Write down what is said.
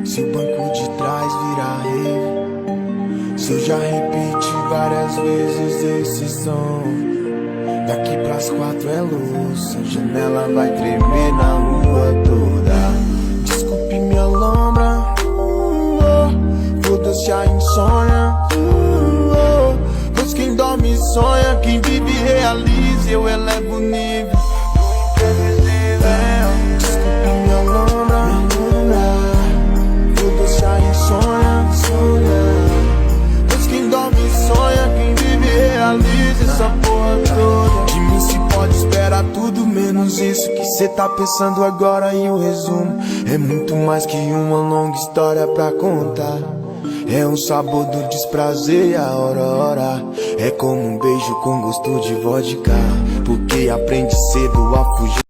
Se o banco de trás virar rave, se eu já repeti várias vezes esse som. Daqui pras 4 é luz, a janela vai tremer na rua toda. Desculpe minha lombra, foda-se a insônia, pois quem dorme sonha, quem vive realiza, eu elevo o nível do imprevisível. Desculpe minha lombra, foda-se a insônia, pois quem dorme sonha, quem vive realiza essa porra toda. De mim se pode esperar tudo menos isso que cê tá pensando agora. E o resumo é muito mais que uma longa história pra contar. É um sabor do desprazer e a hora. É como um beijo com gosto de vodka, porque aprende cedo a fugir